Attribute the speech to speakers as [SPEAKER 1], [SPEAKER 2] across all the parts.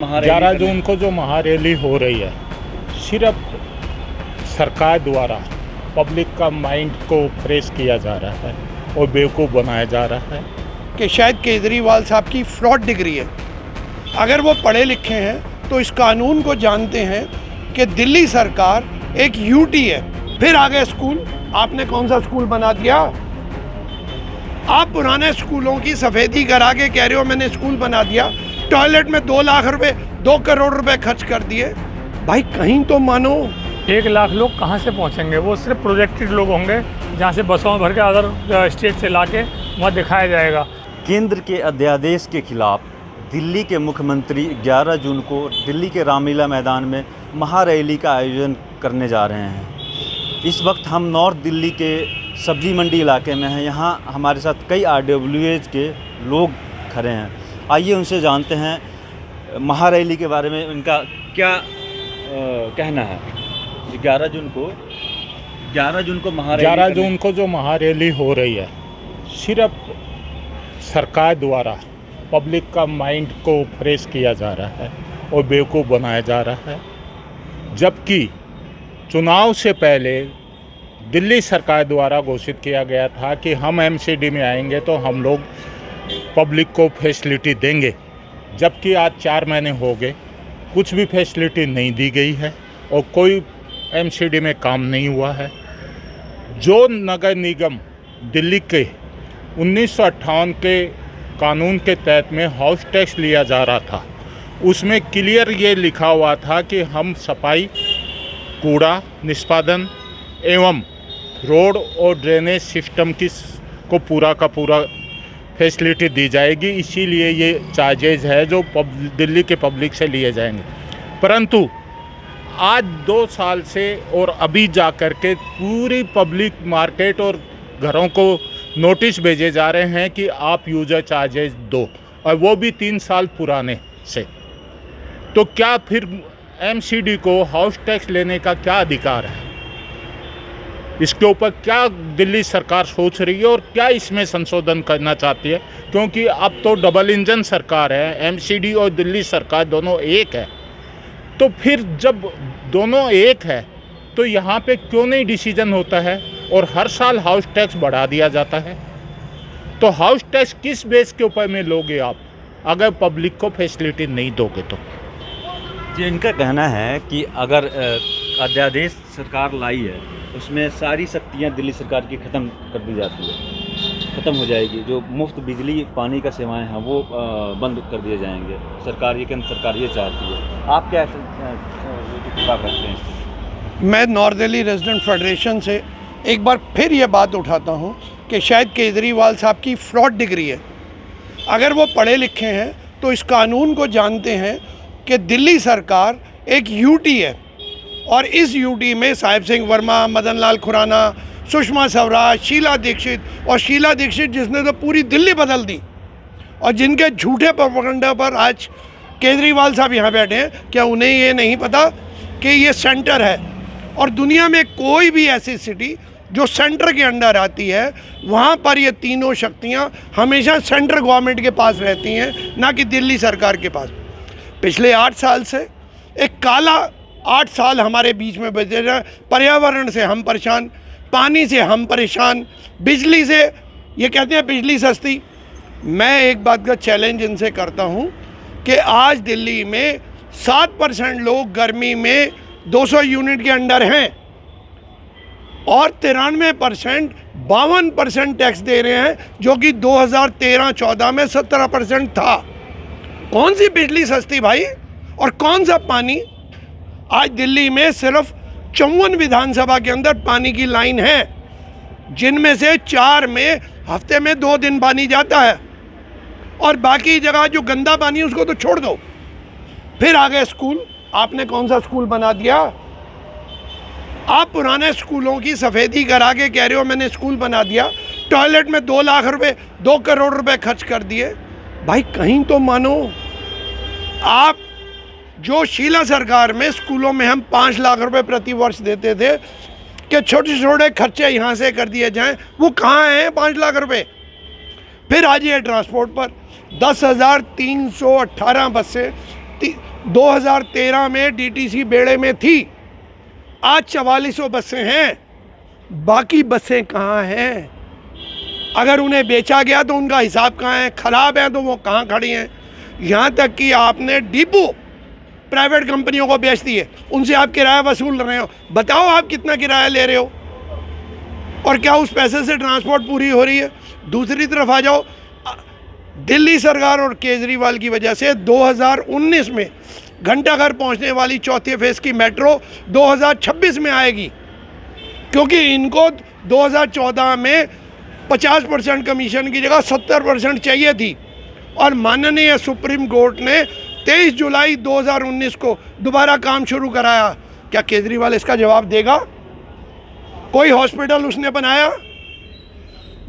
[SPEAKER 1] 11 जून को जो महारैली हो रही है, सिर्फ सरकार द्वारा पब्लिक का माइंड को फ्रेश किया जा रहा है और बेवकूफ़ बनाया जा रहा है
[SPEAKER 2] कि शायद केजरीवाल साहब की फ्रॉड डिग्री है। अगर वो पढ़े लिखे हैं तो इस कानून को जानते हैं कि दिल्ली सरकार एक यूटी है। फिर आ गए स्कूल, आपने कौन सा स्कूल बना दिया? आप पुराने स्कूलों की सफ़ेदी करा के कह रहे हो मैंने स्कूल बना दिया, टॉयलेट में 2 लाख रुपए 2 करोड़ रुपए खर्च कर दिए। भाई कहीं तो मानो।
[SPEAKER 3] 1 लाख लोग कहाँ से पहुँचेंगे? वो सिर्फ प्रोजेक्टेड लोग होंगे जहाँ से बसों में भर के अदर स्टेट से लाके वहाँ दिखाया जाएगा।
[SPEAKER 4] केंद्र के अध्यादेश के खिलाफ दिल्ली के मुख्यमंत्री 11 जून को दिल्ली के रामलीला मैदान में महारैली का आयोजन करने जा रहे हैं। इस वक्त हम नॉर्थ दिल्ली के सब्जी मंडी इलाके में हैं। यहाँ हमारे साथ कई RWAs के लोग खड़े हैं। आइए उनसे जानते हैं महारैली के बारे में उनका क्या कहना है। 11 जून को 11 जून को
[SPEAKER 1] जो महारैली हो रही है, सिर्फ सरकार द्वारा पब्लिक का माइंड को फ्रेश किया जा रहा है और बेवकूफ़ बनाया जा रहा है। जबकि चुनाव से पहले दिल्ली सरकार द्वारा घोषित किया गया था कि हम MCD में आएंगे तो हम लोग पब्लिक को फैसिलिटी देंगे, जबकि आज 4 महीने हो गए, कुछ भी फैसिलिटी नहीं दी गई है और कोई MCD में काम नहीं हुआ है। जो नगर निगम दिल्ली के 1958 के कानून के तहत में हाउस टैक्स लिया जा रहा था, उसमें क्लियर ये लिखा हुआ था कि हम सफाई, कूड़ा निष्पादन एवं रोड और ड्रेनेज सिस्टम को पूरा का पूरा फैसिलिटी दी जाएगी। इसीलिए ये चार्जेज है जो दिल्ली के पब्लिक से लिए जाएंगे। परंतु आज 2 साल से और अभी जा कर के पूरी पब्लिक मार्केट और घरों को नोटिस भेजे जा रहे हैं कि आप यूजर चार्जेज दो, और वो भी 3 साल पुराने से। तो क्या फिर MCD को हाउस टैक्स लेने का क्या अधिकार है? इसके ऊपर क्या दिल्ली सरकार सोच रही है और क्या इसमें संशोधन करना चाहती है? क्योंकि अब तो डबल इंजन सरकार है, MCD और दिल्ली सरकार दोनों एक है। तो फिर जब दोनों एक है तो यहाँ पे क्यों नहीं डिसीजन होता है और हर साल हाउस टैक्स बढ़ा दिया जाता है? तो हाउस टैक्स किस बेस के ऊपर में लोगे आप, अगर पब्लिक को फैसिलिटी नहीं दोगे तो?
[SPEAKER 4] जी, इनका कहना है कि अगर अध्यादेश सरकार लाई है उसमें सारी शक्तियाँ दिल्ली सरकार की ख़त्म कर दी जाती है, ख़त्म हो जाएगी। जो मुफ्त बिजली पानी का सेवाएं हैं वो बंद कर दिए जाएंगे। सरकार ये केंद्र सरकार ये चाहती है। आप क्या करते हैं?
[SPEAKER 2] मैं नॉर्थ दिल्ली रेजिडेंट फेडरेशन से एक बार फिर ये बात उठाता हूँ कि शायद केजरीवाल साहब की फ्रॉड डिग्री है। अगर वो पढ़े लिखे हैं तो इस कानून को जानते हैं कि दिल्ली सरकार एक यूटी है और इस यूटी में साहिब सिंह वर्मा, मदन लाल खुराना, सुषमा स्वराज, शीला दीक्षित जिसने तो पूरी दिल्ली बदल दी, और जिनके झूठे प्रोपेगेंडा पर आज केजरीवाल साहब यहाँ बैठे हैं। क्या उन्हें ये नहीं पता कि ये सेंटर है? और दुनिया में कोई भी ऐसी सिटी जो सेंटर के अंडर आती है, वहाँ पर ये तीनों शक्तियाँ हमेशा सेंट्रल गवर्नमेंट के पास रहती हैं, ना कि दिल्ली सरकार के पास। पिछले 8 साल से एक काला 8 साल हमारे बीच में बचे रहे। पर्यावरण से हम परेशान, पानी से हम परेशान, बिजली से ये कहते हैं बिजली सस्ती। मैं एक बात का चैलेंज इनसे करता हूँ कि आज दिल्ली में 7% लोग गर्मी में 200 यूनिट के अंडर हैं और 93% 52% टैक्स दे रहे हैं, जो कि 2013-14 में 17% था। कौन सी बिजली सस्ती भाई, और कौन सा पानी? आज दिल्ली में सिर्फ 54 विधानसभा के अंदर पानी की लाइन है, जिनमें से 4 में हफ्ते में 2 दिन पानी जाता है, और बाकी जगह जो गंदा पानी है उसको तो छोड़ दो। फिर आ गए स्कूल, आपने कौन सा स्कूल बना दिया? आप पुराने स्कूलों की सफ़ेदी करा के कह रहे हो मैंने स्कूल बना दिया, टॉयलेट में 2 लाख रुपए 2 करोड़ रुपए खर्च कर दिए। भाई कहीं तो मानो। आप जो शीला सरकार में स्कूलों में हम 5 लाख रुपए प्रति वर्ष देते थे कि छोटे छोटे खर्चे यहाँ से कर दिए जाएं, वो कहाँ हैं 5 लाख रुपए? फिर आ जाइए ट्रांसपोर्ट पर, 10,318 बसें 2013 में डीटीसी बेड़े में थी, आज 4400 बसें हैं, बाकी बसें कहाँ हैं? अगर उन्हें बेचा गया तो उनका हिसाब कहाँ है? ख़राब है तो वो कहाँ खड़ी हैं? यहाँ तक कि आपने डिपो प्राइवेट कंपनियों को बेच दिए, उनसे आप किराया वसूल रहे हो। बताओ आप कितना किराया ले रहे हो और क्या उस पैसे से ट्रांसपोर्ट पूरी हो रही है? दूसरी तरफ आ जाओ, दिल्ली सरकार और केजरीवाल की वजह से 2019 में घंटाघर पहुंचने वाली चौथे फेज़ की मेट्रो 2026 में आएगी, क्योंकि इनको 2014 में 50% कमीशन की जगह 70% चाहिए थी और माननीय सुप्रीम कोर्ट ने 23 जुलाई 2019 को दोबारा काम शुरू कराया। क्या केजरीवाल इसका जवाब देगा? कोई हॉस्पिटल उसने बनाया?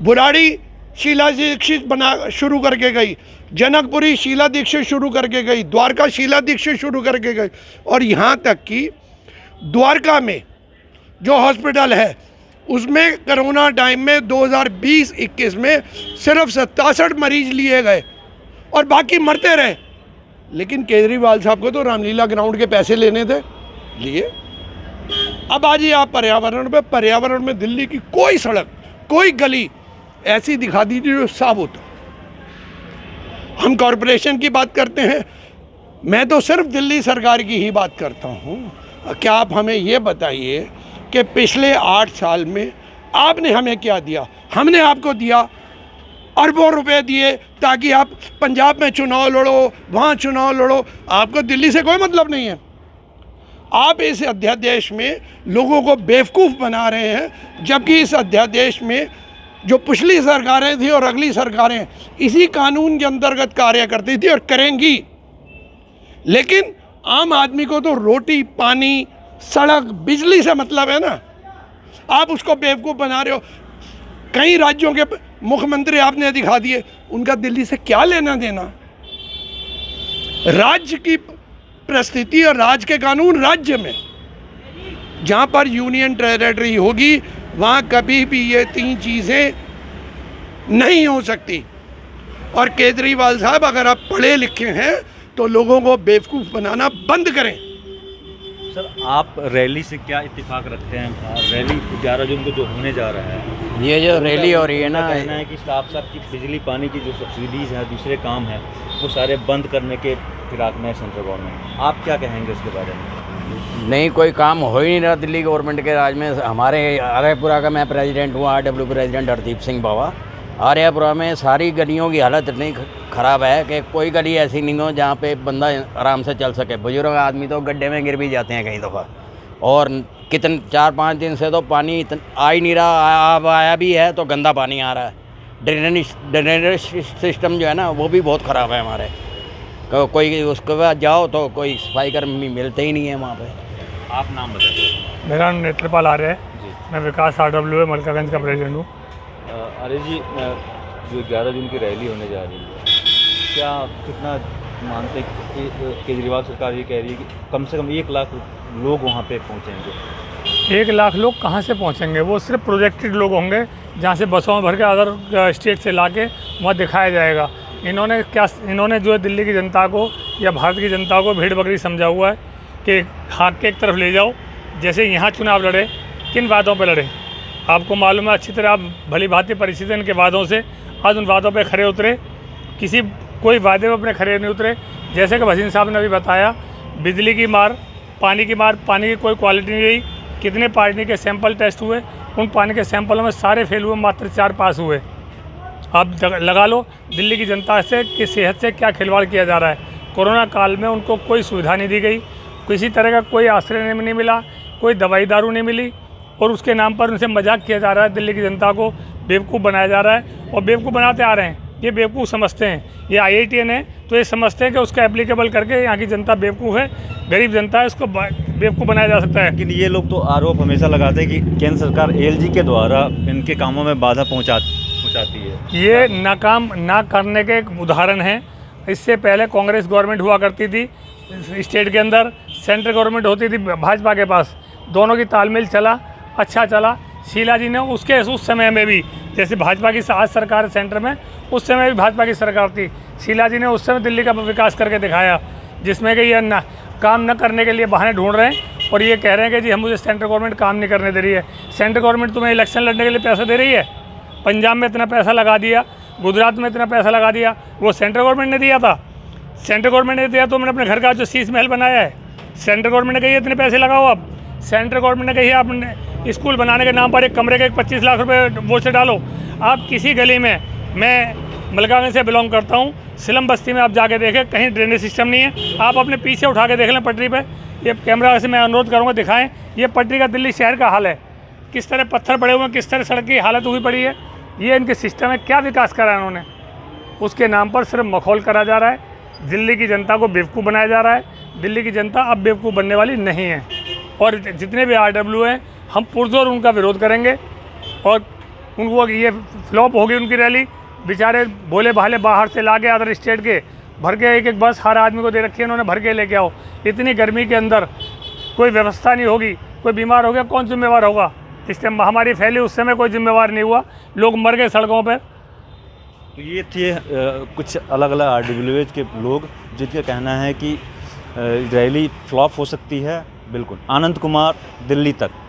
[SPEAKER 2] बुराड़ी शीला दीक्षित बना शुरू करके गई, जनकपुरी शीला दीक्षित शुरू करके गई, द्वारका शीला दीक्षित शुरू करके गई, और यहाँ तक कि द्वारका में जो हॉस्पिटल है उसमें कोरोना टाइम में 2020-21 में सिर्फ 67 मरीज लिए गए और बाकी मरते रहे। लेकिन केजरीवाल साहब को तो रामलीला ग्राउंड के पैसे लेने थे, लिए। अब आज ही आप पर्यावरण में दिल्ली की कोई सड़क, कोई गली ऐसी दिखा दीजिए जो साफ होता। हम कॉरपोरेशन की बात करते हैं, मैं तो सिर्फ दिल्ली सरकार की ही बात करता हूँ। क्या आप हमें ये बताइए कि पिछले 8 साल में आपने हमें क्या दिया? हमने आपको दिया अरबों रुपए दिए ताकि आप पंजाब में चुनाव लड़ो, वहाँ चुनाव लड़ो। आपको दिल्ली से कोई मतलब नहीं है। आप इस अध्यादेश में लोगों को बेवकूफ़ बना रहे हैं, जबकि इस अध्यादेश में जो पिछली सरकारें थी और अगली सरकारें इसी कानून के अंतर्गत कार्य करती थी और करेंगी। लेकिन आम आदमी को तो रोटी, पानी, सड़क, बिजली से मतलब है ना। आप उसको बेवकूफ़ बना रहे हो। कई राज्यों के मुख्यमंत्री आपने दिखा दिए, उनका दिल्ली से क्या लेना देना। राज्य की परिस्थिति और राज्य के कानून राज्य में, जहाँ पर यूनियन टेरिटरी होगी वहाँ कभी भी ये 3 चीज़ें नहीं हो सकती। और केजरीवाल साहब, अगर आप पढ़े लिखे हैं तो लोगों को बेवकूफ़ बनाना बंद करें।
[SPEAKER 4] सर, आप रैली से क्या इत्तेफाक रखते हैं? रैली 11 जून को जो होने जा रहा है,
[SPEAKER 5] ये जो रैली हो रही है ना,
[SPEAKER 4] कहना है कि साफ की बिजली पानी की जो सब्सिडीज़ हैं, दूसरे काम हैं, वो सारे बंद करने के फिराक में सेंट्रल गवर्नमेंट। आप क्या कहेंगे उसके बारे में?
[SPEAKER 5] नहीं, कोई काम हो ही नहीं रहा दिल्ली गवर्नमेंट के राज में। हमारे आर्यपुरा का मैं प्रेसिडेंट हूँ, RW प्रेसिडेंट हरदीप सिंह बावा। आर्यपुरा में सारी गलियों की हालत इतनी ख़राब है कि कोई गली ऐसी नहीं हो जहाँ पे बंदा आराम से चल सके। बुजुर्ग आदमी तो गड्ढे में गिर भी जाते हैं कई दफ़ा। और कितने 4-5 दिन से तो पानी आ ही नहीं रहा। अब आया भी है तो गंदा पानी आ रहा है। ड्रेनेज सिस्टम जो है ना वो भी बहुत ख़राब है हमारे। कोई उसके बाद जाओ तो कोई सफाई कर्मी मिलते ही नहीं है वहाँ पे।
[SPEAKER 4] आप नाम बताइए।
[SPEAKER 3] मेरा नाम नेत्रपाल आर्य है, मैं विकास RW मलकागंज का प्रेसिडेंट हूँ।
[SPEAKER 4] अरे जी, जो 11 जून की रैली होने जा रही है, क्या कितना मानते हैं कि केजरीवाल सरकार ये कह रही है कि कम से कम 1 लाख लोग वहाँ पे पहुँचेंगे?
[SPEAKER 3] 1 लाख लोग कहाँ से पहुँचेंगे? वो सिर्फ प्रोजेक्टेड लोग होंगे, जहाँ से बसों में भर के अदर स्टेट से ला के वहाँ दिखाया जाएगा। इन्होंने जो है दिल्ली की जनता को या भारत की जनता को भेड़ बकरी समझा हुआ है कि हाथ के एक तरफ ले जाओ। जैसे यहाँ चुनाव लड़े, किन वादों पे लड़े? आपको मालूम है अच्छी तरह। आप भली भांति परिचित इन के वादों से। आज उन वादों पे खरे उतरे? कोई वादे में अपने खरे नहीं उतरे। जैसे कि भसीन साहब ने अभी बताया, बिजली की मार, पानी की मार, पानी की कोई क्वालिटी नहीं रही। कितने पानी के सैंपल टेस्ट हुए, उन पानी के सैंपलों में सारे फेल हुए, मात्र 4 पास हुए। आप लगा लो दिल्ली की जनता से कि सेहत से क्या खिलवाड़ किया जा रहा है। कोरोना काल में उनको कोई सुविधा नहीं दी गई, किसी तरह का कोई आश्रय नहीं मिला, कोई दवाई दारू नहीं मिली, और उसके नाम पर उनसे मजाक किया जा रहा है। दिल्ली की जनता को बेवकूफ़ बनाया जा रहा है और बेवकूफ़ बनाते आ रहे हैं। ये बेवकूफ़ समझते हैं, ये IITN है तो ये समझते हैं कि उसका एप्लीकेबल करके यहाँ की जनता बेवकूफ़ है, गरीब जनता है, उसको बेवकूफ़ बनाया जा सकता है।
[SPEAKER 4] लेकिन ये लोग तो आरोप हमेशा लगाते हैं कि केंद्र सरकार LG के द्वारा इनके कामों में बाधा पहुँचाती है।
[SPEAKER 3] ये नाकाम ना करने के एक उदाहरण हैं। इससे पहले कांग्रेस गवर्नमेंट हुआ करती थी स्टेट के अंदर, सेंट्रल गवर्नमेंट होती थी भाजपा के पास। दोनों की तालमेल चला, अच्छा चला। शीला जी ने उस समय में भी, जैसे भाजपा की आज सरकार सेंटर में, उस समय भी भाजपा की सरकार थी। शीला जी ने उस समय दिल्ली का विकास करके दिखाया जिसमें कि ये न काम न करने के लिए बहाने ढूंढ रहे हैं और ये कह रहे हैं कि जी हम मुझे सेंट्रल गवर्नमेंट काम नहीं करने दे रही है। सेंट्रल गवर्नमेंट तुम्हें इलेक्शन लड़ने के लिए पैसा दे रही है? पंजाब में इतना पैसा लगा दिया, गुजरात में इतना पैसा लगा दिया, वो सेंट्रल गवर्नमेंट ने दिया था? सेंट्रल गवर्नमेंट ने दिया तो मैंने अपने घर का जो शीश महल बनाया है, सेंट्रल गवर्नमेंट ने कही इतने पैसे लगाओ। अब सेंट्रल गवर्नमेंट ने कही आपने स्कूल बनाने के नाम पर एक कमरे के 25 लाख रुपए वो से डालो। आप किसी गली में, मैं मलकागंज से बिलोंग करता हूँ, सिलम बस्ती में आप जाके देखें कहीं ड्रेनेज सिस्टम नहीं है। आप अपने पीछे उठा के देख लें पटरी पे, ये कैमरा से मैं अनुरोध करूँगा दिखाएं, ये पटरी का दिल्ली शहर का हाल है, किस तरह पत्थर पड़े हुए हैं, किस तरह सड़क की हालत हुई पड़ी है। ये इनके सिस्टम है, क्या विकास करा है इन्होंने? उसके नाम पर सिर्फ मखौल करा जा रहा है, दिल्ली की जनता को बेवकूफ़ बनाया जा रहा है। दिल्ली की जनता अब बेवकूफ़ बनने वाली नहीं है और जितने भी RW हैं हम पुरजोर उनका विरोध करेंगे और उनको ये फ्लॉप होगी उनकी रैली। बेचारे भोले भाले बाहर से ला के अदर स्टेट के भर के एक बस हर आदमी को दे रखी है उन्होंने, भर के लेके आओ। इतनी गर्मी के अंदर कोई व्यवस्था नहीं होगी, कोई बीमार हो गया कौन जिम्मेवार होगा? इस टाइम महामारी फैली उस समय कोई जिम्मेवार नहीं हुआ, लोग मर गए सड़कों पर।
[SPEAKER 4] तो ये थे कुछ अलग अलग RWH के लोग जिनका कहना है कि रैली फ्लॉप हो सकती है। बिल्कुल। आनंद कुमार, दिल्ली तक।